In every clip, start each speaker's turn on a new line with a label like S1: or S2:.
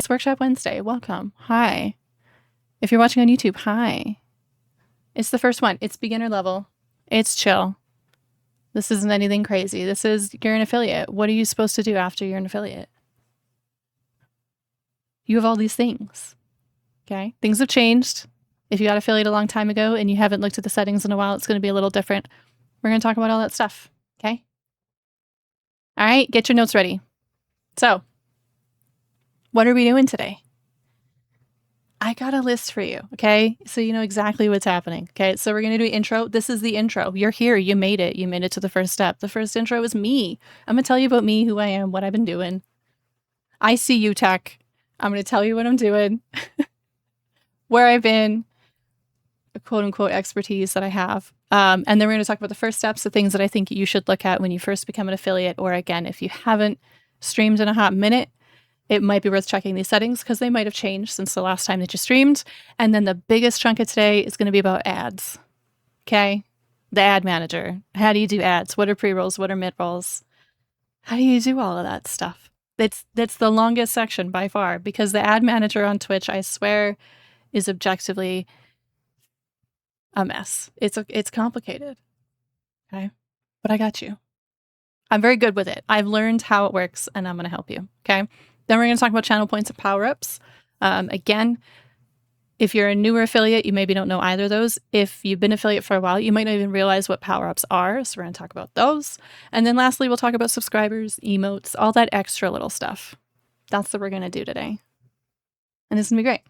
S1: It's Workshop Wednesday. Welcome. Hi. If you're watching on YouTube, hi. It's the first one. It's beginner level. It's chill. This isn't anything crazy. This is, you're an affiliate. What are you supposed to do after you're an affiliate? You have all these things. Okay? Things have changed. If you got affiliate a long time ago and you haven't looked at the settings in a while, it's going to be a little different. We're going to talk about all that stuff. Okay? All right, get your notes ready. So, what are we doing today? I got a list for you, okay? So you know exactly what's happening, okay? So we're going to do an intro. This is the intro. You're here. You made it. You made it to the first step. The first intro is me. I'm going to tell you about me, who I am, what I've been doing. I see you, tech. I'm going to tell you what I'm doing, where I've been, a quote-unquote expertise that I have. And then we're going to talk about the first steps, the things that I think you should look at when you first become an affiliate, or again, if you haven't streamed in a hot minute, it might be worth checking these settings because they might have changed since the last time that you streamed. And then the biggest chunk of today is going to be about ads. Okay? The ad manager. How do you do ads? What are pre-rolls? What are mid-rolls? How do you do all of that stuff? That's the longest section by far, because the ad manager on Twitch, I swear, is objectively a mess. It's complicated. Okay? But I got you. I'm very good with it. I've learned how it works and I'm going to help you. Okay? Then we're going to talk about channel points and power-ups. Again, if you're a newer affiliate, you maybe don't know either of those. If you've been affiliate for a while, you might not even realize what power-ups are. So we're going to talk about those. And then lastly, we'll talk about subscribers, emotes, all that extra little stuff. That's what we're going to do today. And it's going to be great.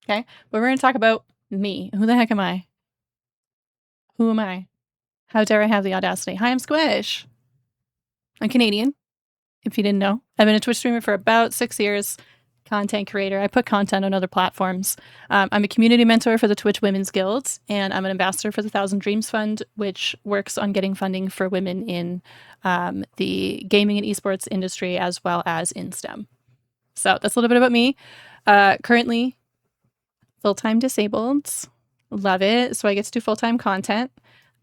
S1: Okay? But we're going to talk about me. Who the heck am I? Who am I? How dare I have the audacity? Hi, I'm Squish. I'm Canadian. If you didn't know, I've been a Twitch streamer for about 6 years, content creator. I put content on other platforms. I'm a community mentor for the Twitch Women's Guild, and I'm an ambassador for the Thousand Dreams Fund, which works on getting funding for women in the gaming and esports industry, as well as in STEM. So that's a little bit about me. Currently, full-time disabled. Love it. So I get to do full-time content.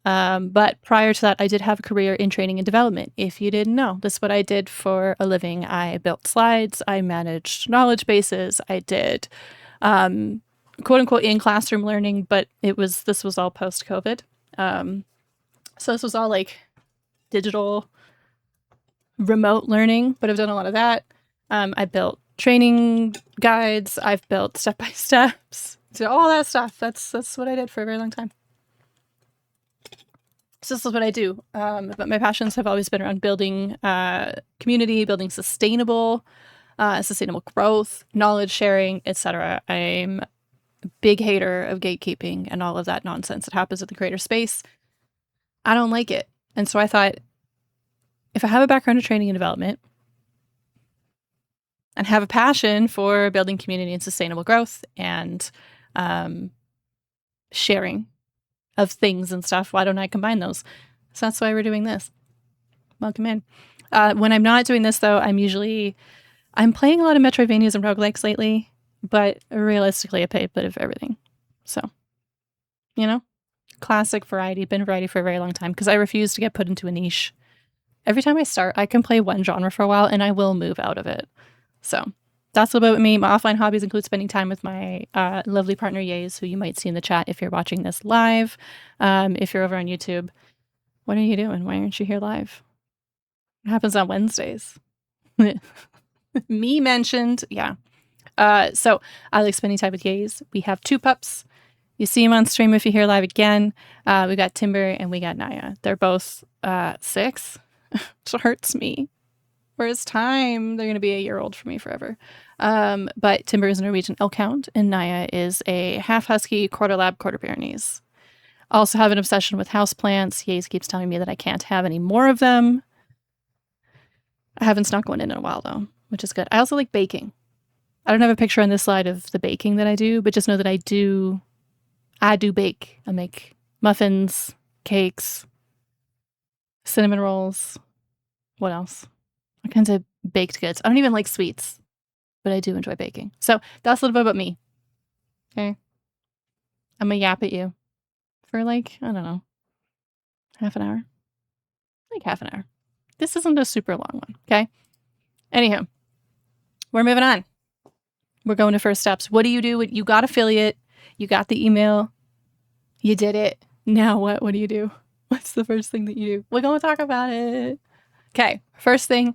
S1: But prior to that, I did have a career in training and development. If you didn't know, this is what I did for a living. I built slides, I managed knowledge bases, I did quote unquote in classroom learning, but this was all post-COVID. So this was all like digital remote learning, but I've done a lot of that. I built training guides, I've built step-by-steps, so all that stuff. That's what I did for a very long time. So this is what I do. But my passions have always been around building community, building sustainable growth, knowledge sharing, etc. I'm a big hater of gatekeeping and all of that nonsense that happens in the creator space. I don't like it. And so I thought, if I have a background in training and development and have a passion for building community and sustainable growth and sharing of things and stuff, why don't I combine those? So that's why we're doing this. Welcome in. When I'm not doing this, though, I'm playing a lot of Metroidvanias and roguelikes lately, but realistically, I play a bit of everything. So, you know, classic variety, been variety for a very long time, because I refuse to get put into a niche. Every time I start, I can play one genre for a while, and I will move out of it. So that's a little bit about me. My offline hobbies include spending time with my lovely partner, Yays, who you might see in the chat if you're watching this live. If you're over on YouTube, what are you doing? Why aren't you here live? It happens on Wednesdays. Me mentioned, yeah. So I like spending time with Yays. We have 2 pups. You see them on stream if you're here live again. We got Timber and we got Naya. They're both 6. It hurts me. Whereas time, they're going to be a year old for me forever. But Timber is a Norwegian Elkhound, and Naya is a half Husky, quarter Lab, quarter Pyrenees. Also have an obsession with houseplants. Yates keeps telling me that I can't have any more of them. I haven't snuck one in a while, though, which is good. I also like baking. I don't have a picture on this slide of the baking that I do, but just know that I do bake. I make muffins, cakes, cinnamon rolls. What else? All kinds of baked goods. I don't even like sweets, but I do enjoy baking. So that's a little bit about me. Okay. I'm gonna yap at you for like, I don't know, half an hour. Like half an hour. This isn't a super long one. Okay. Anywho, we're moving on. We're going to first steps. What do? You got affiliate. You got the email. You did it. Now what? What do you do? What's the first thing that you do? We're going to talk about it. Okay. First thing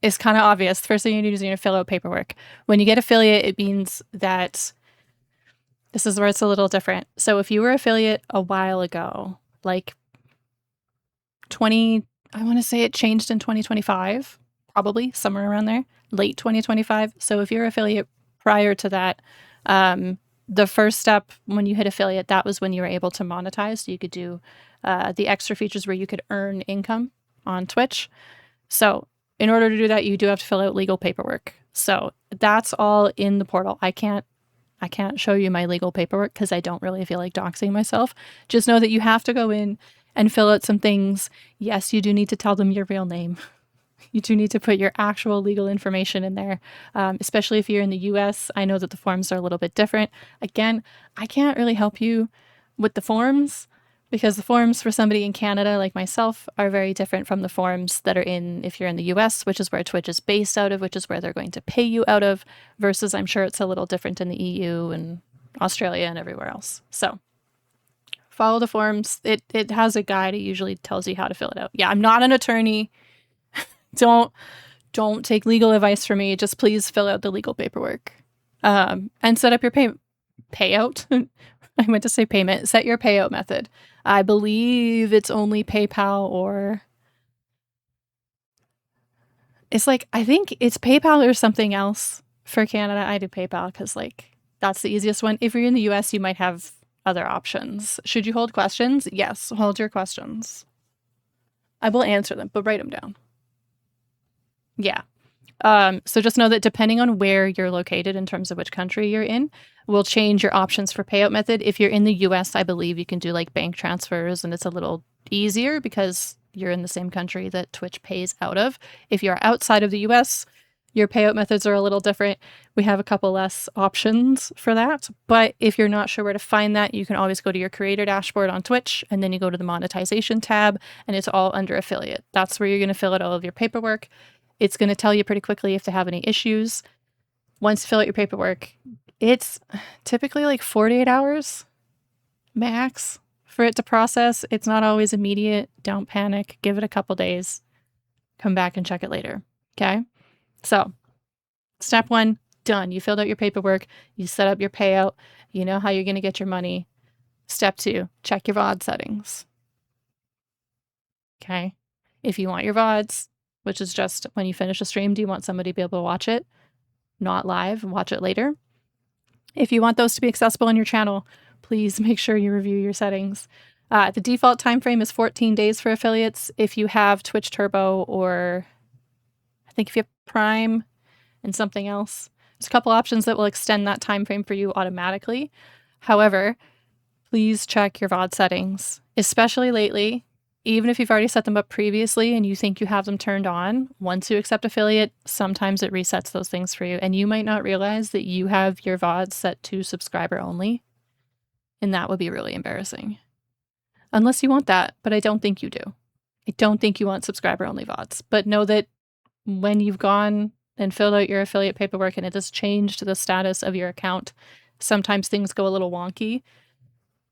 S1: is kind of obvious. The first thing you need is you need to fill out paperwork. When you get affiliate, it means that this is where it's a little different. So if you were affiliate a while ago, like I want to say it changed in 2025, probably somewhere around there, late 2025. So if you're affiliate prior to that, the first step when you hit affiliate, that was when you were able to monetize. So you could do the extra features where you could earn income on Twitch. So in order to do that, you do have to fill out legal paperwork. So that's all in the portal. I can't show you my legal paperwork because I don't really feel like doxing myself. Just know that you have to go in and fill out some things. Yes, you do need to tell them your real name. You do need to put your actual legal information in there, especially if you're in the US. I know that the forms are a little bit different. Again, I can't really help you with the forms because the forms for somebody in Canada like myself are very different from the forms that are if you're in the US, which is where Twitch is based out of, which is where they're going to pay you out of, versus I'm sure it's a little different in the EU and Australia and everywhere else. So follow the forms. It has a guide. It usually tells you how to fill it out. Yeah, I'm not an attorney. Don't take legal advice from me. Just please fill out the legal paperwork and set up your payout. I meant to say payment. Set your payout method. I believe it's only PayPal or it's like, I think it's PayPal or something else for Canada. I do PayPal because that's the easiest one. If you're in the US, you might have other options. Should you hold questions? Yes, hold your questions. I will answer them, but write them down. Yeah. So just know that depending on where you're located in terms of which country you're in, will change your options for payout method. If you're in the US, I believe you can do bank transfers and it's a little easier because you're in the same country that Twitch pays out of. If you're outside of the US, your payout methods are a little different. We have a couple less options for that. But if you're not sure where to find that, you can always go to your creator dashboard on Twitch and then you go to the monetization tab and it's all under affiliate. That's where you're going to fill out all of your paperwork. It's going to tell you pretty quickly if they have any issues. Once you fill out your paperwork, it's typically 48 hours max for it to process. It's not always immediate. Don't panic. Give it a couple days. Come back and check it later. Okay? So, step 1, done. You filled out your paperwork. You set up your payout. You know how you're going to get your money. Step 2, check your VOD settings. Okay? If you want your VODs, which is just when you finish a stream, do you want somebody to be able to watch it? Not live and watch it later? If you want those to be accessible on your channel, please make sure you review your settings. The default time frame is 14 days for affiliates. If you have Twitch Turbo or I think if you have Prime and something else, there's a couple options that will extend that time frame for you automatically. However, please check your VOD settings, especially lately. Even if you've already set them up previously and you think you have them turned on, once you accept affiliate, sometimes it resets those things for you. And you might not realize that you have your VODs set to subscriber only. And that would be really embarrassing. Unless you want that, but I don't think you do. I don't think you want subscriber only VODs. But know that when you've gone and filled out your affiliate paperwork and it has changed the status of your account, sometimes things go a little wonky.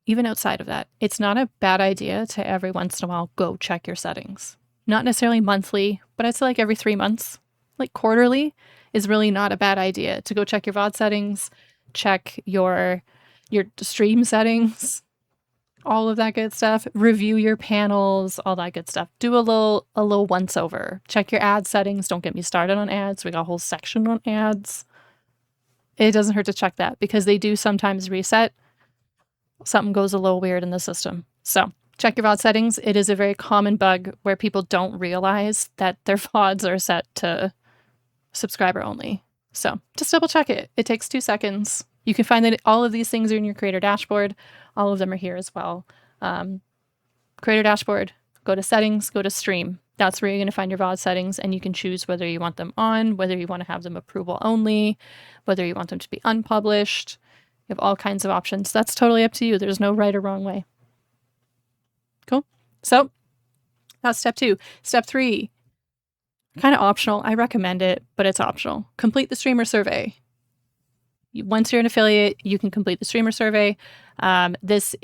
S1: Even outside of that, it's not a bad idea to every once in a while go check your settings. Not necessarily monthly, but I'd say every 3 months. Quarterly is really not a bad idea to go check your VOD settings, check your stream settings, all of that good stuff. Review your panels, all that good stuff. Do a little once over. Check your ad settings. Don't get me started on ads. We got a whole section on ads. It doesn't hurt to check that because they do sometimes reset. Something goes a little weird in the system. So check your VOD settings. It is a very common bug where people don't realize that their VODs are set to subscriber only. So just double check it. It takes 2 seconds. You can find that all of these things are in your creator dashboard. All of them are here as well. Creator dashboard, go to settings, go to stream. That's where you're going to find your VOD settings and you can choose whether you want them on, whether you want to have them approval only, whether you want them to be unpublished. You have all kinds of options. That's totally up to you. There's no right or wrong way. Cool. So that's step 2. Step 3, kind of optional. I recommend it, but it's optional. Complete the streamer survey. Once you're an affiliate, you can complete the streamer survey. It's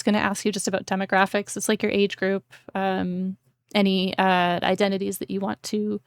S1: going to ask you just about demographics. It's like your age group, any identities that you want to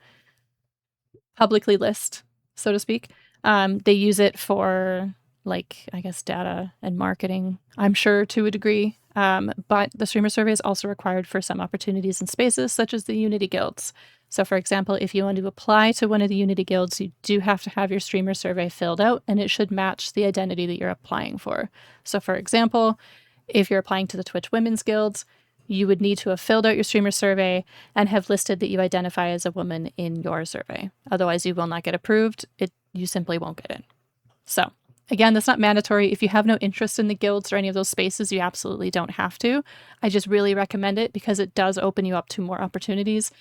S1: publicly list, so to speak. They use it for, like, I guess, data and marketing, I'm sure, to a degree. But the streamer survey is also required for some opportunities and spaces, such as the Unity guilds. So, for example, if you want to apply to one of the Unity guilds, you do have to have your streamer survey filled out, and it should match the identity that you're applying for. So, for example, if you're applying to the Twitch Women's Guilds, you would need to have filled out your streamer survey and have listed that you identify as a woman in your survey. Otherwise, you will not get approved. You simply won't get in. So, again, that's not mandatory. If you have no interest in the guilds or any of those spaces, you absolutely don't have to. I just really recommend it because it does open you up to more opportunities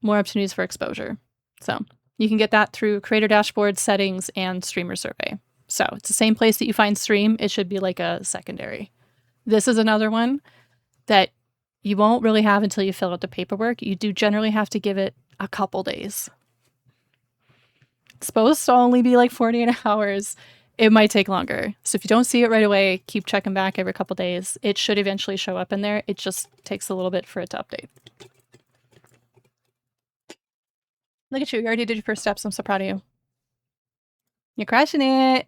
S1: for exposure. So you can get that through Creator Dashboard, Settings, and Streamer Survey. So it's the same place that you find Stream. It should be like a secondary. This is another one that you won't really have until you fill out the paperwork. You do generally have to give it a couple days. It's supposed to only be like 48 hours. It might take longer. So if you don't see it right away, keep checking back every couple days. It should eventually show up in there. It just takes a little bit for it to update. Look at you. You already did your first steps. I'm so proud of you. You're crushing it.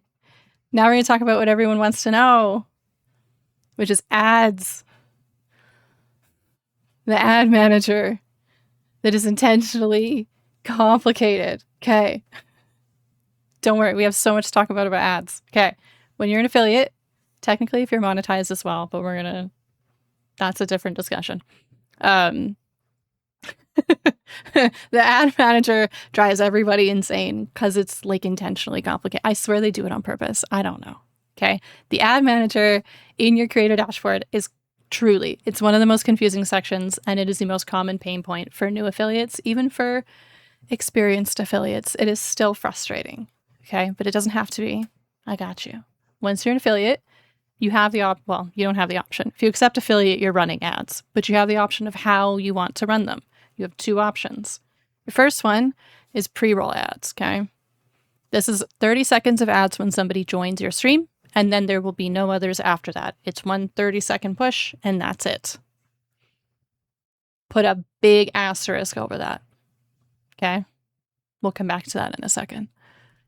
S1: Now we're going to talk about what everyone wants to know, which is ads. The ad manager that is intentionally complicated. Okay. Don't worry. We have so much to talk about ads. Okay. When you're an affiliate, technically if you're monetized as well, but that's a different discussion. The ad manager drives everybody insane because it's like intentionally complicated. I swear they do it on purpose. I don't know. Okay. The ad manager in your creator dashboard is it's one of the most confusing sections, and it is the most common pain point for new affiliates. Even for experienced affiliates, it is still frustrating. Okay. But it doesn't have to be. I got you. Once you're an affiliate, you have you don't have the option. If you accept affiliate, you're running ads, but you have the option of how you want to run them. You have two options. The first one is pre-roll ads, okay? This is 30 seconds of ads when somebody joins your stream, and then there will be no others after that. It's one 30-second push, and that's it. Put a big asterisk over that, okay? We'll come back to that in a second.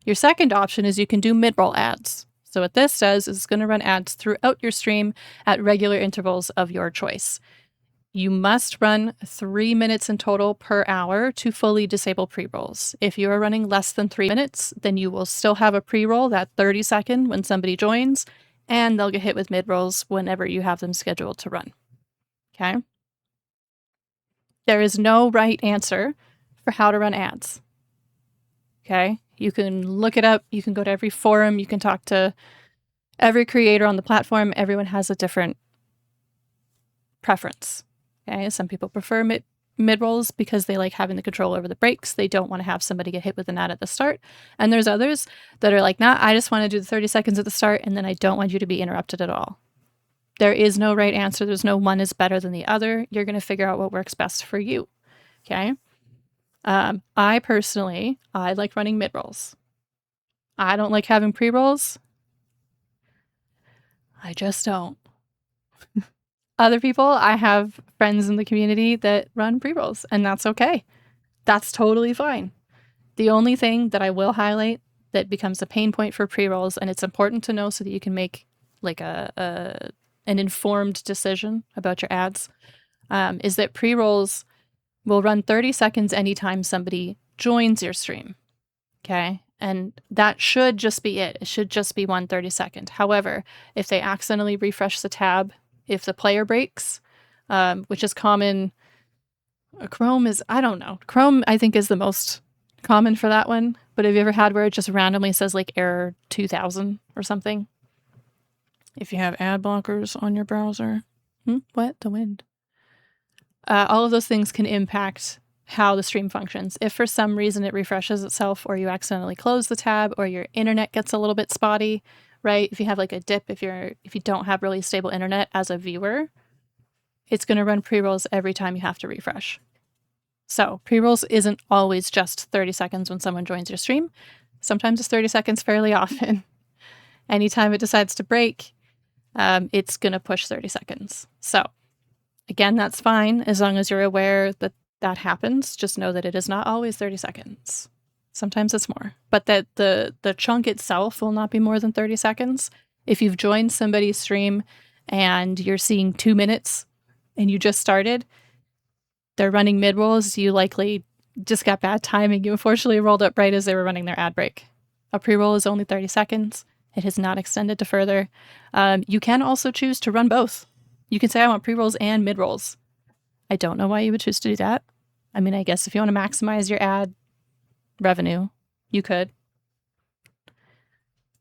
S1: Your second option is you can do mid-roll ads. So what this does is it's going to run ads throughout your stream at regular intervals of your choice. You must run 3 minutes in total per hour to fully disable pre-rolls. If you are running less than 3 minutes, then you will still have a pre-roll, that 30-second when somebody joins, and they'll get hit with mid-rolls whenever you have them scheduled to run. Okay? There is no right answer for how to run ads. Okay? You can look it up. You can go to every forum. You can talk to every creator on the platform. Everyone has a different preference. Okay, some people prefer mid-rolls because they like having the control over the breaks. They don't want to have somebody get hit with an ad at the start. And there's others that are like, nah, I just want to do the 30 seconds at the start, and then I don't want you to be interrupted at all. There is no right answer. There's no one is better than the other. You're going to figure out what works best for you. Okay? I like running mid-rolls. I don't like having pre-rolls. I just don't. Other people, I have friends in the community that run pre-rolls, and that's okay. That's totally fine. The only thing that I will highlight that becomes a pain point for pre-rolls, and it's important to know so that you can make like an informed decision about your ads, is that pre-rolls will run 30 seconds anytime somebody joins your stream. Okay? And that should just be it. It should just be 1 30-second. However, if they accidentally refresh the tab, if the player breaks, which is common, Chrome, I think, is the most common for that one. But have you ever had where it just randomly says like error 2000 or something? If you have ad blockers on your browser. What? The wind. All of those things can impact how the stream functions. If for some reason it refreshes itself, or you accidentally close the tab, or your internet gets a little bit spotty, right? If you have like a dip, if you don't have really stable internet as a viewer, it's going to run pre-rolls every time you have to refresh. So pre-rolls isn't always just 30 seconds when someone joins your stream. Sometimes it's 30 seconds fairly often. Anytime it decides to break, it's going to push 30 seconds. So again, that's fine as long as you're aware that that happens. Just know that it is not always 30 seconds. Sometimes it's more, but that the chunk itself will not be more than 30 seconds. If you've joined somebody's stream and you're seeing 2 minutes and you just started, they're running mid-rolls, you likely just got bad timing. You unfortunately rolled up right as they were running their ad break. A pre-roll is only 30 seconds. It has not extended to further. You can also choose to run both. You can say, I want pre-rolls and mid-rolls. I don't know why you would choose to do that. I mean, I guess if you want to maximize your ad revenue, you could.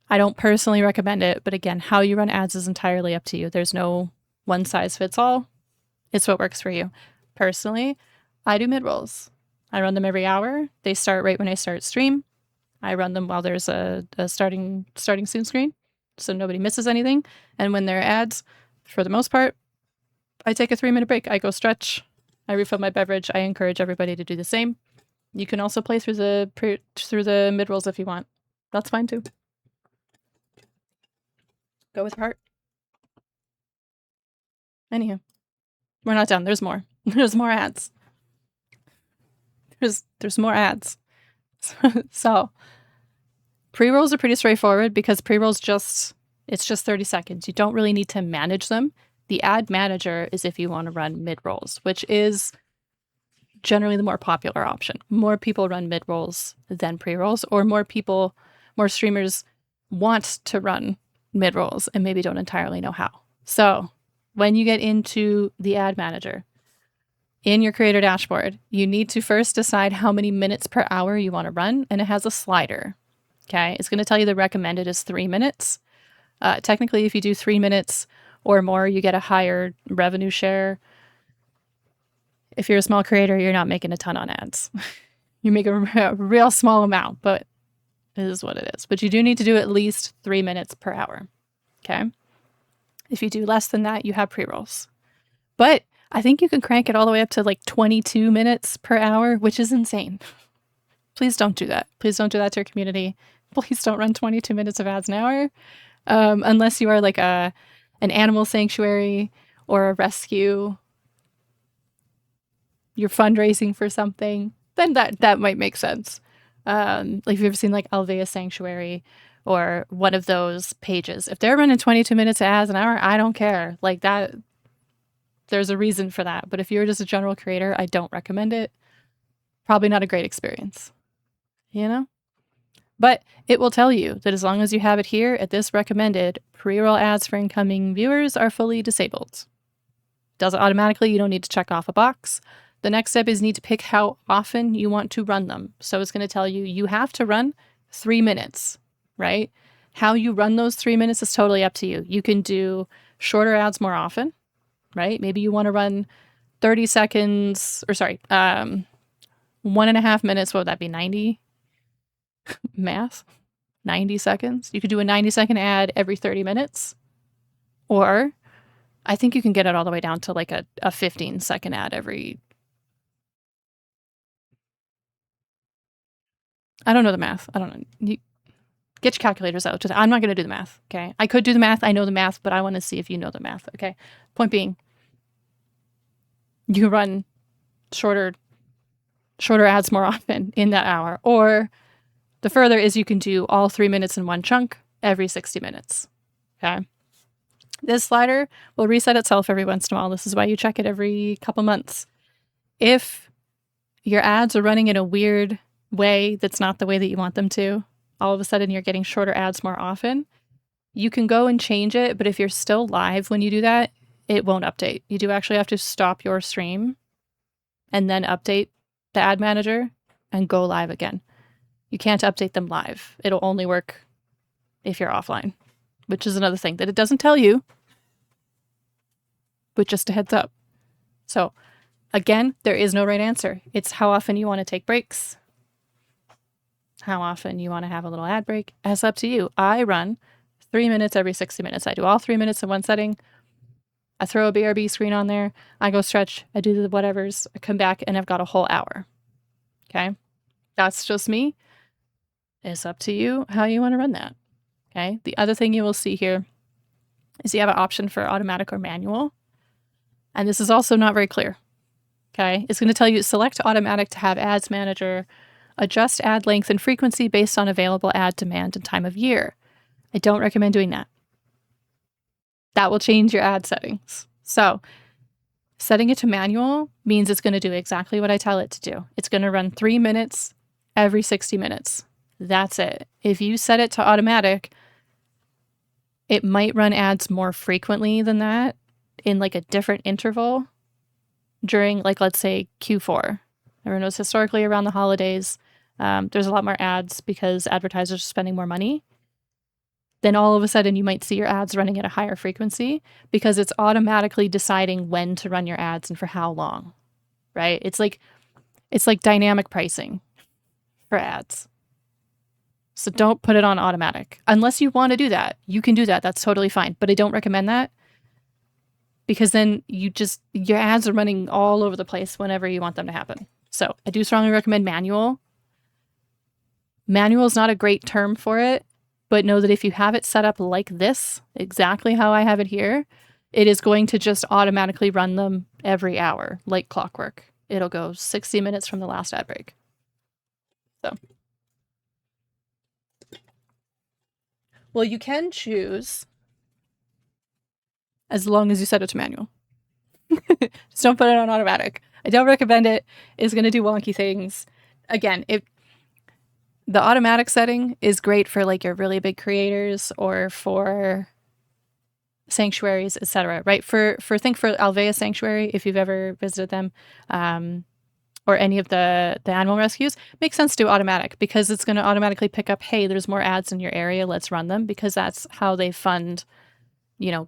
S1: I don't personally recommend it, but again, how you run ads is entirely up to you. There's no one size fits all. It's what works for you. Personally, I do mid-rolls. I run them every hour. They start right when I start stream. I run them while there's a starting soon screen, so nobody misses anything. And when there are ads, for the most part, I take a 3-minute break. I go stretch. I refill my beverage. I encourage everybody to do the same. You can also play through the mid-rolls if you want. That's fine too. Go with your heart. Anywho, we're not done. There's more. There's more ads. There's more ads. So pre-rolls are pretty straightforward because pre-rolls it's just 30 seconds. You don't really need to manage them. The ad manager is if you want to run mid-rolls, which is generally the more popular option. More people run mid-rolls than pre-rolls, or more streamers want to run mid-rolls and maybe don't entirely know how. So when you get into the ad manager, in your creator dashboard, you need to first decide how many minutes per hour you want to run, and it has a slider. Okay, it's going to tell you the recommended is 3 minutes. Technically, if you do 3 minutes or more, you get a higher revenue share. If you're a small creator, you're not making a ton on ads. You make a real small amount, but it is what it is. But you do need to do at least 3 minutes per hour. Okay, if you do less than that, you have pre-rolls. But I think you can crank it all the way up to like 22 minutes per hour, which is insane. Please don't do that. Please don't do that to your community. Please don't run 22 minutes of ads an hour. Unless you are like an animal sanctuary or a rescue. You're fundraising for something, then that might make sense. Like if you've ever seen like Alvea Sanctuary or one of those pages. If they're running 22 minutes of ads an hour, I don't care. Like that, there's a reason for that. But if you're just a general creator, I don't recommend it. Probably not a great experience, you know? But it will tell you that as long as you have it here at this recommended, pre-roll ads for incoming viewers are fully disabled. Does it automatically. You don't need to check off a box. The next step is you need to pick how often you want to run them. So it's going to tell you, you have to run 3 minutes, right? How you run those 3 minutes is totally up to you. You can do shorter ads more often, right? Maybe you want to run 30 seconds, or sorry, 1.5 minutes. What would that be? 90? Math? 90 seconds. You could do a 90-second ad every 30 minutes. Or I think you can get it all the way down to like a 15-second ad every... I don't know the math. I don't know. You get your calculators out. I'm not going to do the math, okay? I could do the math. I know the math, but I want to see if you know the math, okay? Point being, you run shorter ads more often in that hour. Or the further is you can do all 3 minutes in one chunk every 60 minutes, okay? This slider will reset itself every once in a while. This is why you check it every couple months. If your ads are running in a weird way that's not the way that you want them to, all of a sudden you're getting shorter ads more often, you can go and change it, but if you're still live when you do that, it won't update. You do actually have to stop your stream and then update the ad manager and go live again. You can't update them live. It'll only work if you're offline, which is another thing that it doesn't tell you, but just a heads up. So again, there is no right answer. It's how often you want to take breaks, how often you want to have a little ad break. It's up to you. I run 3 minutes every 60 minutes. I do all 3 minutes in one setting. I throw a BRB screen on there. I go stretch. I do the whatevers. I come back and I've got a whole hour. Okay. That's just me. It's up to you how you want to run that. Okay. The other thing you will see here is you have an option for automatic or manual. And this is also not very clear. Okay. It's going to tell you select automatic to have ads manager, adjust ad length and frequency based on available ad demand and time of year. I don't recommend doing that. That will change your ad settings. So setting it to manual means it's going to do exactly what I tell it to do. It's going to run 3 minutes every 60 minutes. That's it. If you set it to automatic, it might run ads more frequently than that in like a different interval during, like, let's say Q4. Everyone knows historically around the holidays, there's a lot more ads because advertisers are spending more money. Then all of a sudden you might see your ads running at a higher frequency because it's automatically deciding when to run your ads and for how long, right? It's like dynamic pricing for ads. So don't put it on automatic. Unless you want to do that. You can do that. That's totally fine. But I don't recommend that because then your ads are running all over the place whenever you want them to happen. So I do strongly recommend manual. Manual is not a great term for it, but know that if you have it set up like this, exactly how I have it here, it is going to just automatically run them every hour, like clockwork. It'll go 60 minutes from the last ad break. So, well, you can choose as long as you set it to manual. Just don't put it on automatic. I don't recommend it. It's going to do wonky things. Again, the automatic setting is great for like your really big creators or for sanctuaries, etc. Right? For Alvea Sanctuary, if you've ever visited them, or any of the animal rescues, makes sense to do automatic because it's going to automatically pick up, hey, there's more ads in your area, let's run them, because that's how they fund,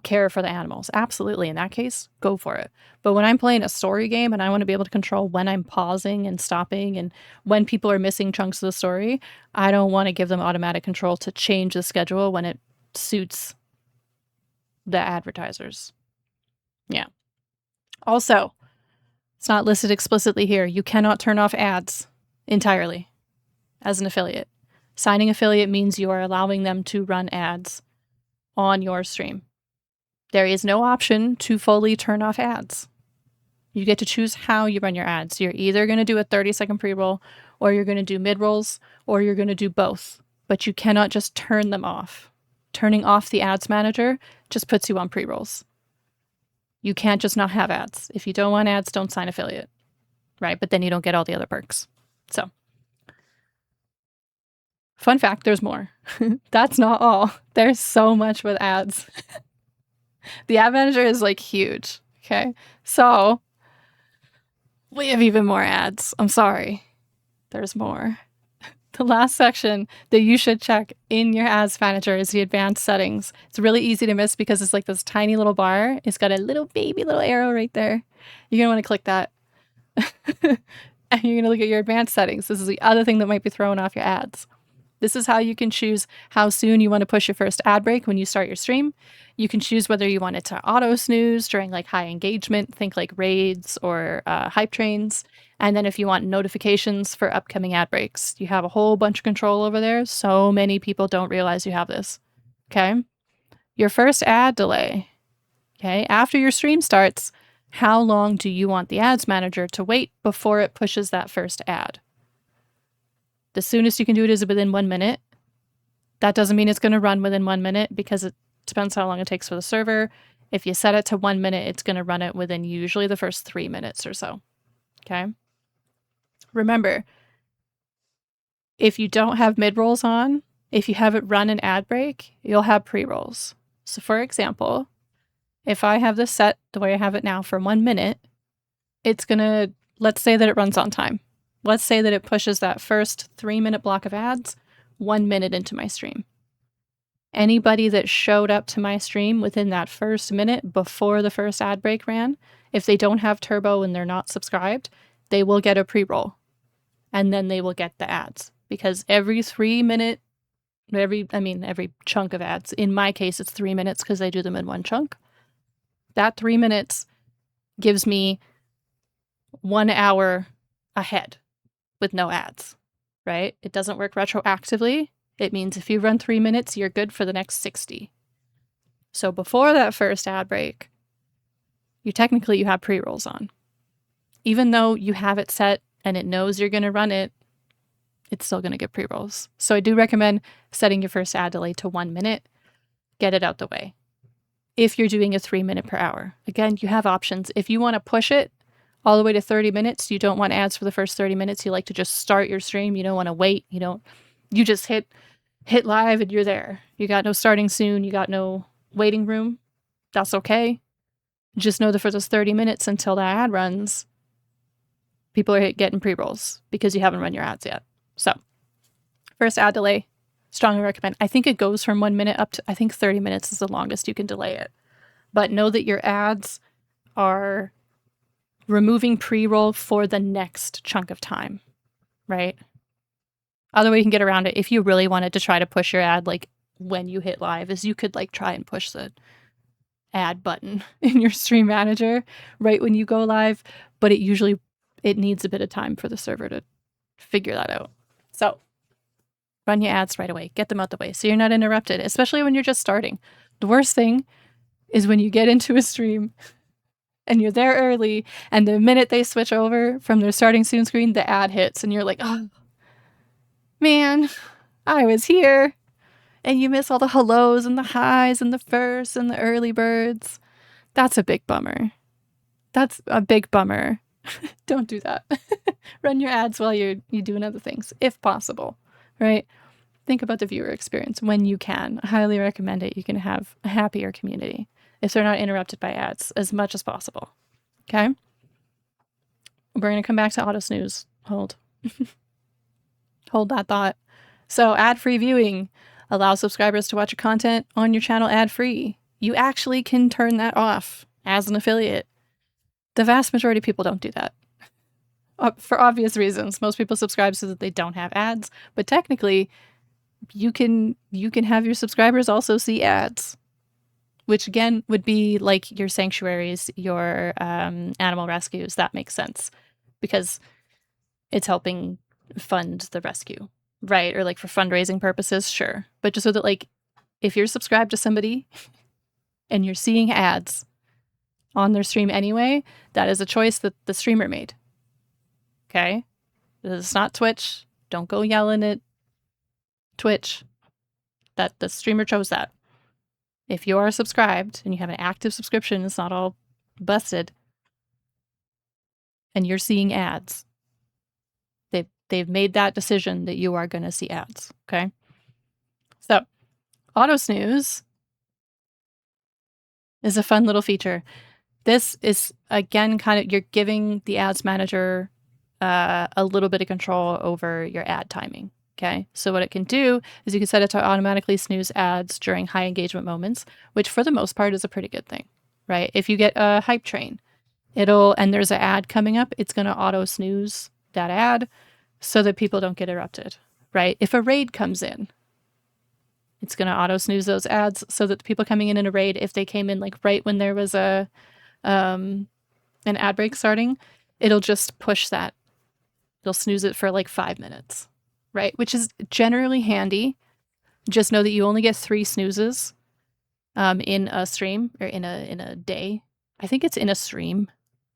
S1: care for the animals. Absolutely. In that case, go for it. But when I'm playing a story game and I want to be able to control when I'm pausing and stopping and when people are missing chunks of the story, I don't want to give them automatic control to change the schedule when it suits the advertisers. Yeah. Also, it's not listed explicitly here. You cannot turn off ads entirely as an affiliate. Signing affiliate means you are allowing them to run ads on your stream. There is no option to fully turn off ads. You get to choose how you run your ads. You're either going to do a 30-second pre-roll, or you're going to do mid-rolls, or you're going to do both. But you cannot just turn them off. Turning off the ads manager just puts you on pre-rolls. You can't just not have ads. If you don't want ads, don't sign affiliate, right? But then you don't get all the other perks. So, fun fact, there's more. That's not all. There's so much with ads. The ad manager is like huge, okay? So, we have even more ads. I'm sorry. There's more. The last section that you should check in your ads manager is the advanced settings. It's really easy to miss because it's like this tiny little bar. It's got a little arrow right there. You're going to want to click that. And you're going to look at your advanced settings. This is the other thing that might be throwing off your ads. This is how you can choose how soon you want to push your first ad break when you start your stream. You can choose whether you want it to auto snooze during like high engagement, think like raids or hype trains. And then if you want notifications for upcoming ad breaks, you have a whole bunch of control over there. So many people don't realize you have this. Okay. Your first ad delay. Okay. After your stream starts, how long do you want the ads manager to wait before it pushes that first ad? The soonest you can do it is within 1 minute. That doesn't mean it's going to run within 1 minute because it depends how long it takes for the server. If you set it to 1 minute, it's going to run it within usually the first 3 minutes or so. Okay. Remember, if you don't have mid-rolls on, if you haven't run an ad break, you'll have pre-rolls. So for example, if I have this set the way I have it now for 1 minute, it's going to, let's say that it runs on time. Let's say that it pushes that first 3-minute block of ads 1 minute into my stream. Anybody that showed up to my stream within that first minute before the first ad break ran, if they don't have turbo and they're not subscribed, they will get a pre-roll. And then they will get the ads. Because every 3 minute, every chunk of ads, in my case it's 3 minutes because I do them in one chunk. That 3 minutes gives me 1 hour ahead with no ads, right? It doesn't work retroactively. It means if you run 3 minutes, you're good for the next 60. So before that first ad break, you have pre-rolls on. Even though you have it set and it knows you're going to run it, it's still going to get pre-rolls. So I do recommend setting your first ad delay to 1 minute. Get it out the way. If you're doing a 3 minute per hour, again, you have options. If you want to push it all the way to 30 minutes, you don't want ads for the first 30 minutes. You like to just start your stream. You don't want to wait. You just hit live and you're there. You got no starting soon. You got no waiting room. That's okay. Just know that for those 30 minutes until that ad runs, people are getting pre-rolls because you haven't run your ads yet. So first ad delay, strongly recommend. I think it goes from 1 minute up to, I think 30 minutes is the longest you can delay it. But know that your ads are removing pre-roll for the next chunk of time, right? Other way you can get around it, if you really wanted to try to push your ad like when you hit live, is you could like try and push the ad button in your stream manager right when you go live, but it needs a bit of time for the server to figure that out. So run your ads right away, get them out the way so you're not interrupted, especially when you're just starting. The worst thing is when you get into a stream and you're there early and the minute they switch over from their starting soon screen, the ad hits and you're like, oh man, I was here. And you miss all the hellos and the highs and the firsts and the early birds. That's a big bummer. That's a big bummer. Don't do that. Run your ads while you're doing other things, if possible, right? Think about the viewer experience when you can. I highly recommend it. You can have a happier community if they're not interrupted by ads as much as possible. Okay? We're going to come back to auto snooze. Hold. Hold that thought. So ad-free viewing. Allow subscribers to watch your content on your channel ad-free. You actually can turn that off as an affiliate. The vast majority of people don't do that. For obvious reasons. Most people subscribe so that they don't have ads, but technically you can have your subscribers also see ads, which again would be like your sanctuaries, your animal rescues. That makes sense because it's helping fund the rescue. Right, or like for fundraising purposes, sure. But just so that like if you're subscribed to somebody and you're seeing ads on their stream anyway, that is a choice that the streamer made. Okay? It's not Twitch. Don't go yelling at Twitch. That the streamer chose that. If you are subscribed and you have an active subscription, it's not all busted, and you're seeing ads, they've made that decision that you are going to see ads, okay? So, auto snooze is a fun little feature. This is, again, kind of, you're giving the ads manager a little bit of control over your ad timing, okay? So what it can do is you can set it to automatically snooze ads during high engagement moments, which for the most part is a pretty good thing, right? If you get a hype train, and there's an ad coming up, it's going to auto snooze that ad so that people don't get interrupted, right? If a raid comes in, it's going to auto snooze those ads so that the people coming in a raid, if they came in like right when there was an ad break starting, it'll just push that. It'll snooze it for like 5 minutes, right? Which is generally handy. Just know that you only get 3 snoozes in a stream or in a day. I think it's in a stream.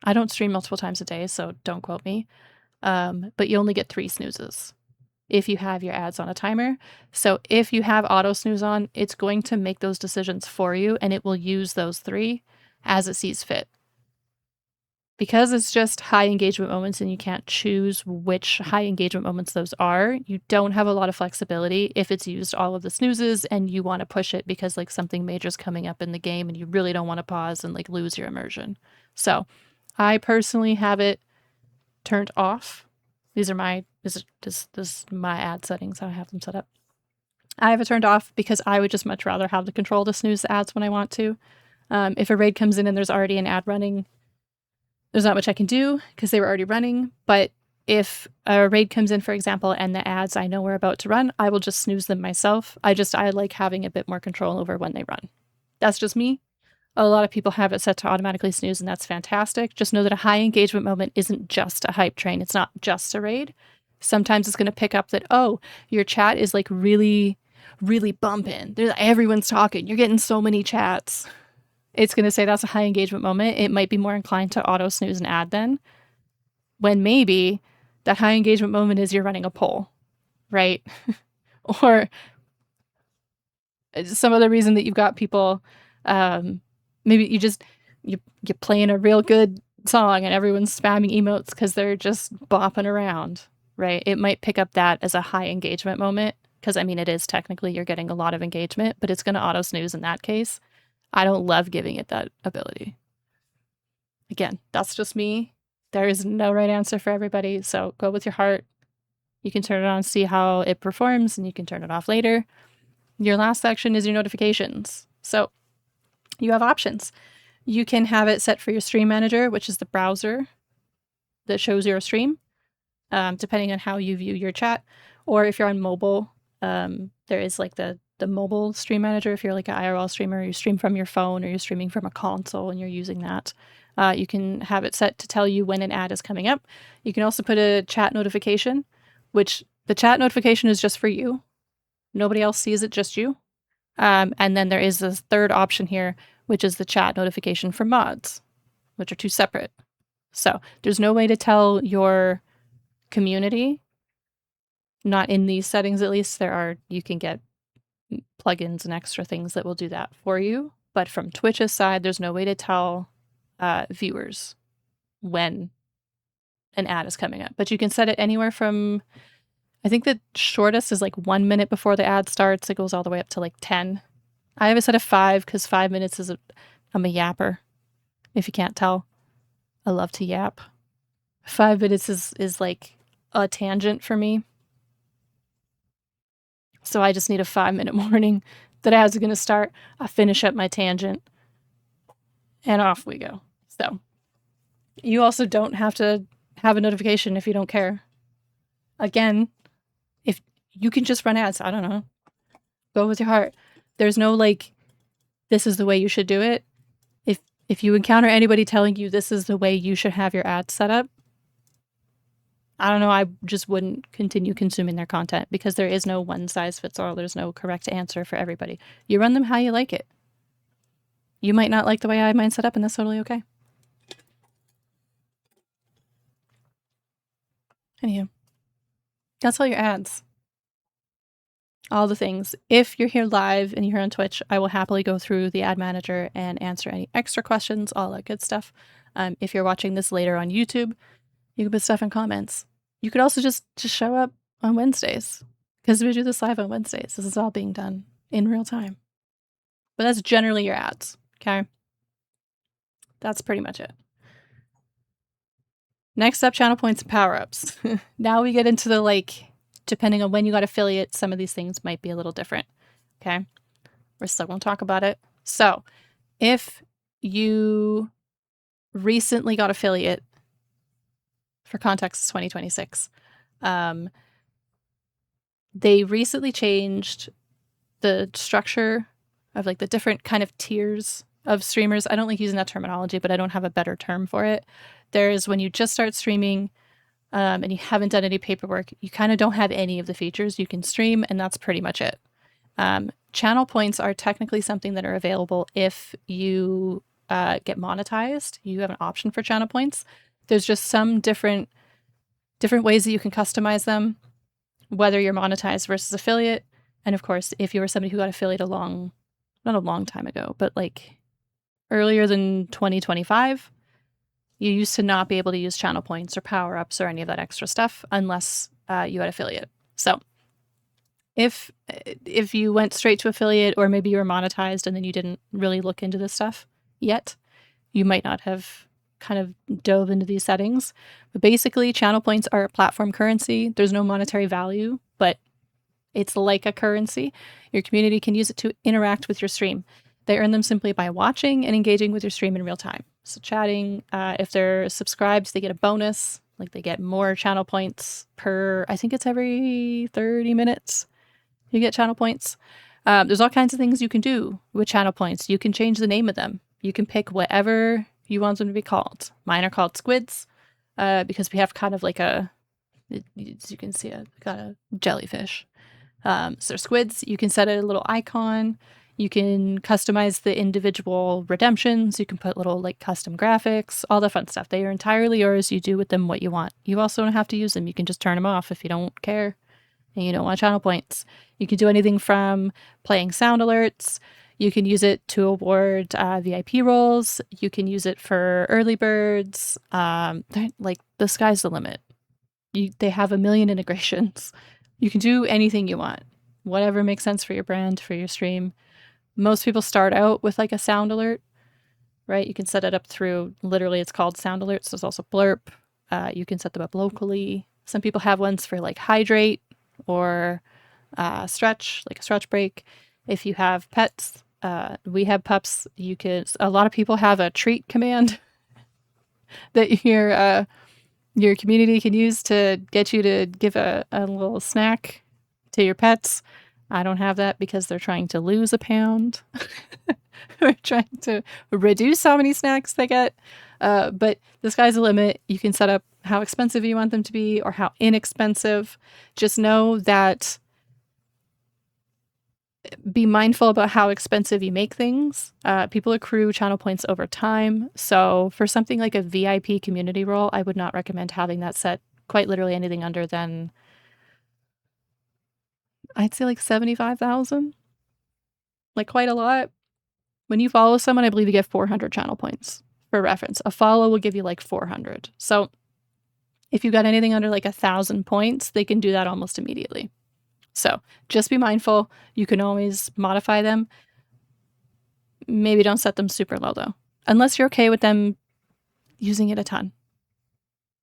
S1: I don't stream multiple times a day, so don't quote me. But you only get 3 snoozes if you have your ads on a timer. So if you have auto snooze on, it's going to make those decisions for you and it will use those 3 as it sees fit. Because it's just high engagement moments and you can't choose which high engagement moments those are, you don't have a lot of flexibility if it's used all of the snoozes and you want to push it because like something major is coming up in the game and you really don't want to pause and like lose your immersion. So I personally have it turned off. This is my ad settings, how I have them set up. I have it turned off because I would just much rather have the control to snooze the ads when I want to. If a raid comes in and there's already an ad running, there's not much I can do because they were already running. But if a raid comes in, for example, and the ads I know are about to run, I will just snooze them myself. I like having a bit more control over when they run. That's just me. A lot of people have it set to automatically snooze, and that's fantastic. Just know that a high engagement moment isn't just a hype train. It's not just a raid. Sometimes it's going to pick up that, oh, your chat is like really, really bumping. Everyone's talking. You're getting so many chats. It's going to say that's a high engagement moment. It might be more inclined to auto snooze and add then, when maybe that high engagement moment is you're running a poll, right? Or some other reason that you've got people, maybe you're playing a real good song and everyone's spamming emotes because they're just bopping around, right? It might pick up that as a high engagement moment because, I mean, it is technically you're getting a lot of engagement, but it's going to auto snooze in that case. I don't love giving it that ability. Again, that's just me. There is no right answer for everybody, so go with your heart. You can turn it on, see how it performs, and you can turn it off later. Your last section is your notifications. So you have options. You can have it set for your stream manager, which is the browser that shows your stream, depending on how you view your chat. Or if you're on mobile, there is like the mobile stream manager. If you're like an IRL streamer, you stream from your phone or you're streaming from a console and you're using that. You can have it set to tell you when an ad is coming up. You can also put a chat notification, which the chat notification is just for you. Nobody else sees it, just you. And then there is this third option here, which is the chat notification for mods, which are two separate. So there's no way to tell your community, not in these settings at least. You can get plugins and extra things that will do that for you. But from Twitch's side, there's no way to tell viewers when an ad is coming up. But you can set it anywhere from, I think the shortest is like 1 minute before the ad starts. It goes all the way up to like 10. I have it set at 5 because 5 minutes is I'm a yapper. If you can't tell, I love to yap. 5 minutes is like a tangent for me. So I just need a 5-minute warning that ads are going to start. I finish up my tangent and off we go. So you also don't have to have a notification if you don't care. Again, if you can just run ads, I don't know. Go with your heart. There's no like, this is the way you should do it. If you encounter anybody telling you this is the way you should have your ads set up, I don't know, I just wouldn't continue consuming their content because there is no one size fits all. There's no correct answer for everybody. You run them how you like it. You might not like the way I have mine set up, and that's totally okay. Anywho, that's all your ads. All the things. If you're here live and you're here on Twitch, I will happily go through the ad manager and answer any extra questions, all that good stuff. If you're watching this later on YouTube, you can put stuff in comments. You could also just show up on Wednesdays because we do this live on Wednesdays. This is all being done in real time. But that's generally your ads, okay? That's pretty much it. Next up, channel points and power-ups. Now we get into the like, depending on when you got affiliate, some of these things might be a little different, okay? We're still going to talk about it. So if you recently got affiliate, for context, 2026, they recently changed the structure of like the different kind of tiers of streamers. I don't like using that terminology, but I don't have a better term for it. There's when you just start streaming and you haven't done any paperwork, you kind of don't have any of the features. You can stream and that's pretty much it. Channel points are technically something that are available if you get monetized. You have an option for channel points. There's just some different ways that you can customize them, whether you're monetized versus affiliate. And of course, if you were somebody who got affiliate not a long time ago, but like earlier than 2025, you used to not be able to use channel points or power-ups or any of that extra stuff unless you had affiliate. So if you went straight to affiliate, or maybe you were monetized and then you didn't really look into this stuff yet, you might not have kind of dove into these settings. But basically, channel points are a platform currency. There's no monetary value, but it's like a currency. Your community can use it to interact with your stream. They earn them simply by watching and engaging with your stream in real time. So chatting, if they're subscribed, they get a bonus. Like they get more channel points per, I think it's every 30 minutes you get channel points. There's all kinds of things you can do with channel points. You can change the name of them. You can pick whatever you want them to be called. Mine are called squids because we have kind of like a As you can see, I've got a jellyfish. So there's squids. You can set a little icon. You can customize the individual redemptions. You can put little like custom graphics, all the fun stuff. They are entirely yours. You do with them what you want. You also don't have to use them. You can just turn them off if you don't care and you don't want channel points. You can do anything from playing sound alerts. You can use it to award VIP roles. You can use it for early birds. Like the sky's the limit. They have a million integrations. You can do anything you want, whatever makes sense for your brand, for your stream. Most people start out with like a sound alert, right? You can set it up through, literally it's called sound alerts. There's also blurp. You can set them up locally. Some people have ones for like hydrate or stretch, like a stretch break. If you have pets, we have pups. A lot of people have a treat command that your community can use to get you to give a little snack to your pets. I don't have that because they're trying to lose a pound. We're trying to reduce how many snacks they get. But the sky's the limit. You can set up how expensive you want them to be or how inexpensive. Just know that be mindful about how expensive you make things. People accrue channel points over time. So for something like a VIP community role, I would not recommend having that set quite literally anything under than, I'd say like 75,000. Like quite a lot. When you follow someone, I believe you get 400 channel points. For reference, a follow will give you like 400. So if you got anything under like 1,000 points, they can do that almost immediately. So just be mindful. You can always modify them. Maybe don't set them super low though, unless you're okay with them using it a ton.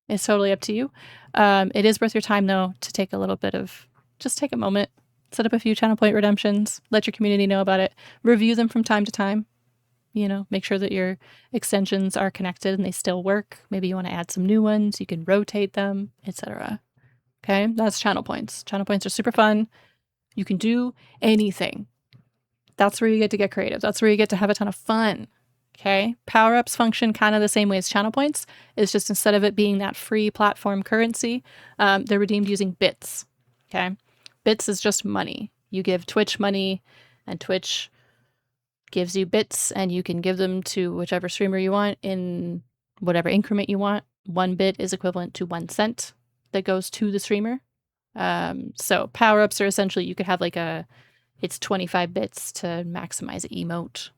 S1: It's totally up to you. It is worth your time though to take a little bit of, just take a moment, set up a few channel point redemptions, let your community know about it, review them from time to time. You know, make sure that your extensions are connected and they still work. Maybe you want to add some new ones. You can rotate them, etc. Okay, that's channel points. Channel points are super fun. You can do anything. That's where you get creative. That's where you get to have a ton of fun. Okay, power-ups function kind of the same way as channel points. It's just instead of it being that free platform currency, they're redeemed using bits. Okay, bits is just money. You give Twitch money, and Twitch gives you bits, and you can give them to whichever streamer you want in whatever increment you want. 1 bit is equivalent to 1 cent that goes to the streamer. So power-ups are essentially, you could have like it's 25 bits to maximize an emote.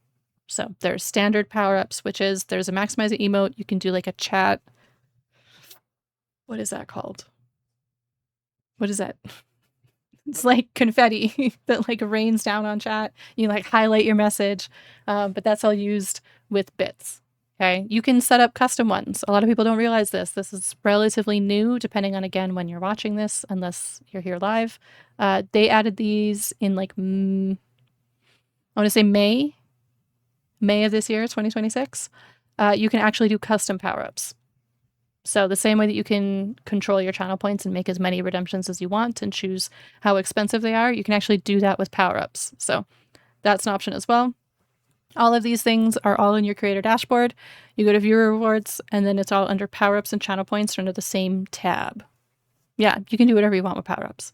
S1: So there's standard power-ups, which is there's a maximize an emote. You can do like a chat. What is that called? What is that? It's like confetti that like rains down on chat. You like highlight your message, but that's all used with bits. Okay, you can set up custom ones. A lot of people don't realize this. This is relatively new, depending on, again, when you're watching this, unless you're here live. They added these in like, I want to say May of this year, 2026. You can actually do custom power-ups. So the same way that you can control your channel points and make as many redemptions as you want and choose how expensive they are, you can actually do that with power-ups. So that's an option as well. All of these things are all in your creator dashboard. You go to viewer rewards, and then it's all under power-ups and channel points under the same tab. Yeah, you can do whatever you want with power-ups.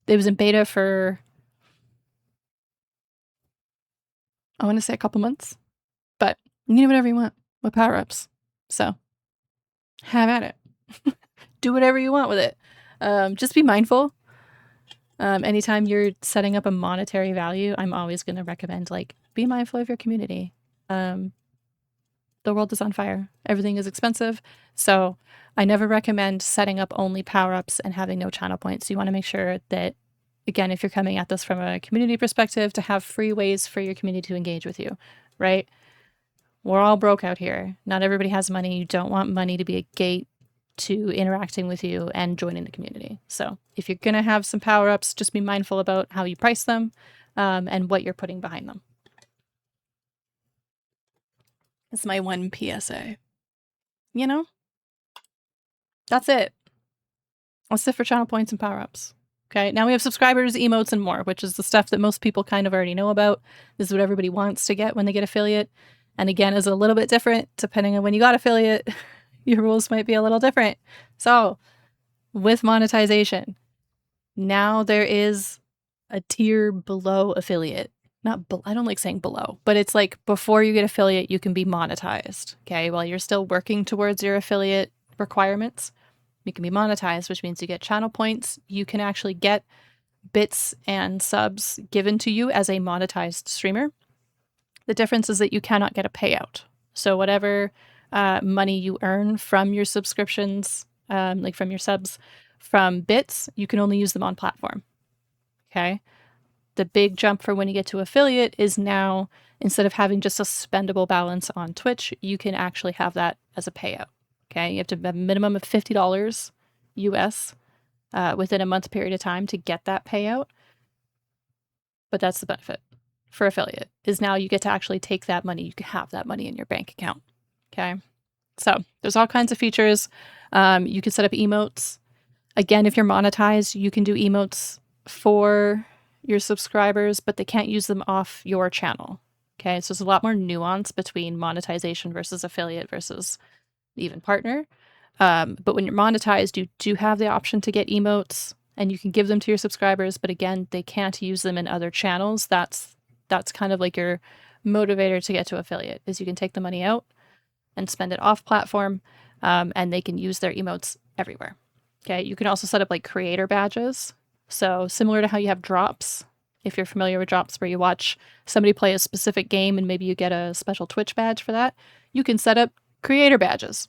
S1: It was in beta for, I want to say a couple months, but you can do whatever you want with power-ups. So have at it. Do whatever you want with it. Just be mindful. Anytime you're setting up a monetary value, I'm always going to recommend like be mindful of your community. The world is on fire. Everything is expensive. So I never recommend setting up only power-ups and having no channel points. You want to make sure that, again, if you're coming at this from a community perspective, to have free ways for your community to engage with you, right? We're all broke out here. Not everybody has money. You don't want money to be a gate to interacting with you and joining the community. So if you're going to have some power-ups, just be mindful about how you price them and what you're putting behind them. It's my one PSA. You know? That's it. That's it for channel points and power-ups. Okay, now we have subscribers, emotes, and more, which is the stuff that most people kind of already know about. This is what everybody wants to get when they get affiliate. And again, is a little bit different depending on when you got affiliate. Your rules might be a little different. So with monetization, now there is a tier below affiliate. I don't like saying below, but it's like before you get affiliate, you can be monetized. Okay. While you're still working towards your affiliate requirements, you can be monetized, which means you get channel points. You can actually get bits and subs given to you as a monetized streamer. The difference is that you cannot get a payout. So whatever money you earn from your subscriptions, like from your subs, from bits, you can only use them on platform. Okay. The big jump for when you get to affiliate is now, instead of having just a spendable balance on Twitch, you can actually have that as a payout. Okay. You have to have a minimum of $50 US within a month period of time to get that payout. But that's the benefit for affiliate, is now you get to actually take that money. You can have that money in your bank account. Okay. So there's all kinds of features. You can set up emotes. Again, if you're monetized, you can do emotes for your subscribers, but they can't use them off your channel. Okay. So there's a lot more nuance between monetization versus affiliate versus even partner. But when you're monetized, you do have the option to get emotes and you can give them to your subscribers. But again, they can't use them in other channels. That's kind of like your motivator to get to affiliate, is you can take the money out and spend it off platform, and they can use their emotes everywhere. Okay. You can also set up like creator badges. So similar to how you have drops, if you're familiar with drops where you watch somebody play a specific game and maybe you get a special Twitch badge for that, you can set up creator badges.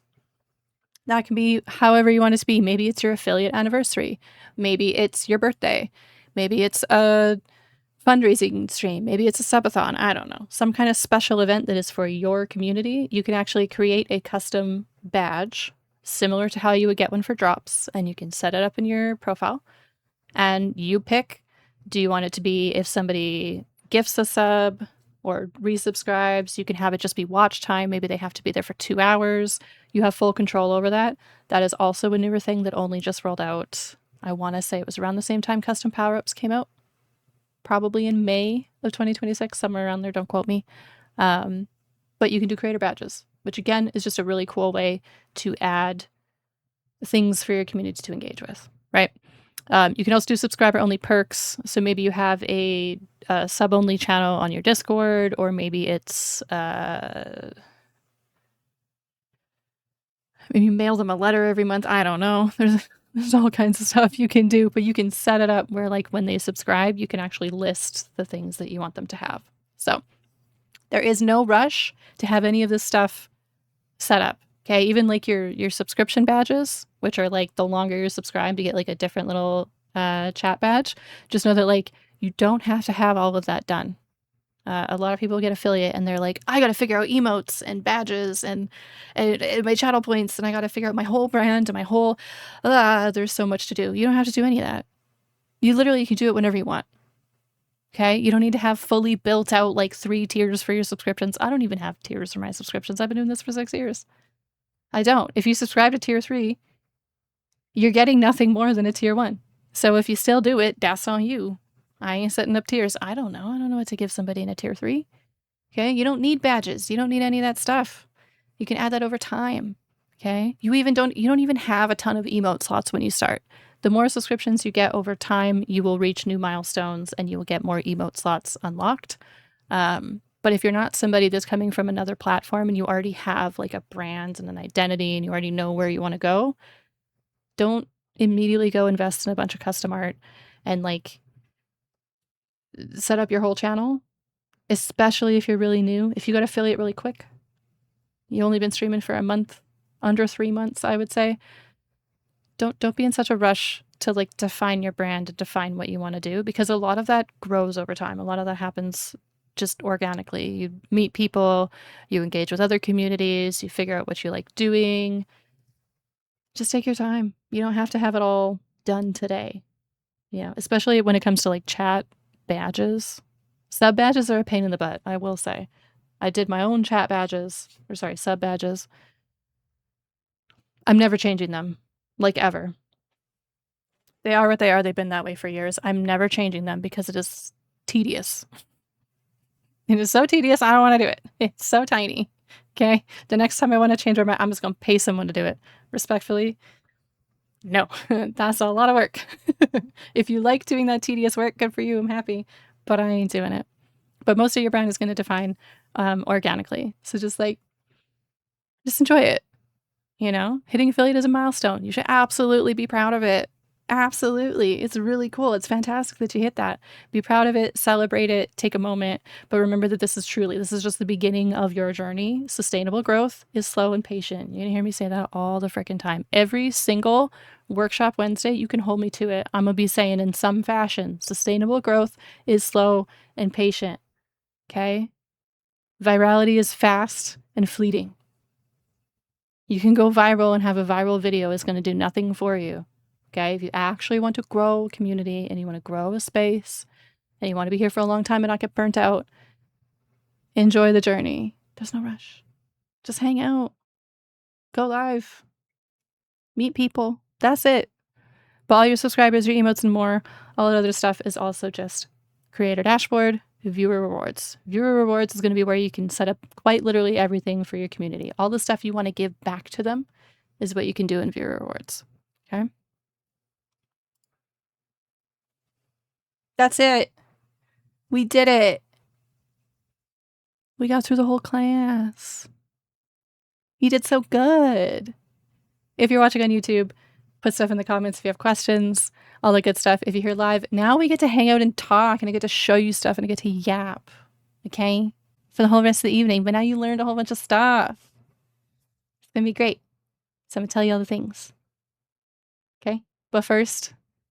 S1: That can be however you want it to be. Maybe it's your affiliate anniversary. Maybe it's your birthday. Maybe it's a fundraising stream. Maybe it's a subathon. I don't know. Some kind of special event that is for your community. You can actually create a custom badge similar to how you would get one for drops, and you can set it up in your profile. And you pick, do you want it to be if somebody gifts a sub or resubscribes, you can have it just be watch time. Maybe they have to be there for 2 hours. You have full control over that. That is also a newer thing that only just rolled out. I want to say it was around the same time custom power-ups came out. Probably in May of 2026, somewhere around there. Don't quote me. But you can do creator badges, which again is just a really cool way to add things for your community to engage with, right? You can also do subscriber-only perks. So maybe you have a sub-only channel on your Discord, or maybe it's maybe you mail them a letter every month. I don't know. There's all kinds of stuff you can do, but you can set it up where, like, when they subscribe, you can actually list the things that you want them to have. So there is no rush to have any of this stuff set up. Okay, even like your subscription badges, which are like the longer you're subscribed, you get like a different little chat badge. Just know that like you don't have to have all of that done. A lot of people get affiliate and they're like, I got to figure out emotes and badges and my channel points, and I got to figure out my whole brand and my whole. There's so much to do. You don't have to do any of that. You literally can do it whenever you want. Okay, you don't need to have fully built out like 3 tiers for your subscriptions. I don't even have tiers for my subscriptions. I've been doing this for 6 years. I don't. If you subscribe to tier 3, you're getting nothing more than a tier 1. So if you still do it, that's on you. I ain't setting up tiers. I don't know. I don't know what to give somebody in a tier 3. Okay. You don't need badges. You don't need any of that stuff. You can add that over time. Okay. You don't even have a ton of emote slots when you start. The more subscriptions you get over time, you will reach new milestones and you will get more emote slots unlocked. But if you're not somebody that's coming from another platform and you already have like a brand and an identity and you already know where you want to go, don't immediately go invest in a bunch of custom art and like set up your whole channel, especially if you're really new. If you got affiliate really quick, you only been streaming for a month, under 3 months, I would say. Don't be in such a rush to like define your brand and define what you want to do, because a lot of that grows over time. A lot of that happens just organically. You meet people, you engage with other communities, you figure out what you like doing. Just take your time. You don't have to have it all done today. Yeah, especially when it comes to like chat badges. Sub badges are a pain in the butt, I will say. I did my own sub badges. I'm never changing them, like ever. They are what they are. They've been that way for years. I'm never changing them because it is tedious. It is so tedious. I don't want to do it. It's so tiny. Okay. The next time I want to change my mind, I'm just going to pay someone to do it. Respectfully, No, that's a lot of work. If you like doing that tedious work, good for you. I'm happy, but I ain't doing it. But most of your brand is going to define organically. So just enjoy it. You know, hitting affiliate is a milestone. You should absolutely be proud of it. Absolutely. It's really cool. It's fantastic that you hit that. Be proud of it, celebrate it, take a moment. But remember that this is just the beginning of your journey. Sustainable growth is slow and patient. You're going to hear me say that all the freaking time. Every single workshop Wednesday, you can hold me to it. I'm going to be saying in some fashion, sustainable growth is slow and patient. Okay? Virality is fast and fleeting. You can go viral and have a viral video. It's going to do nothing for you. Okay. If you actually want to grow a community and you want to grow a space and you want to be here for a long time and not get burnt out, enjoy the journey. There's no rush. Just hang out, go live, meet people. That's it. But all your subscribers, your emotes, and more, all that other stuff is also just creator dashboard, viewer rewards. Viewer rewards is going to be where you can set up quite literally everything for your community. All the stuff you want to give back to them is what you can do in viewer rewards. Okay. That's it. We did it. We got through the whole class. You did so good. If you're watching on YouTube, put stuff in the comments if you have questions, all the good stuff. If you're here live, now we get to hang out and talk, and I get to show you stuff, and I get to yap, okay? For the whole rest of the evening. But now you learned a whole bunch of stuff. It's going to be great. So I'm going to tell you all the things. Okay? But first,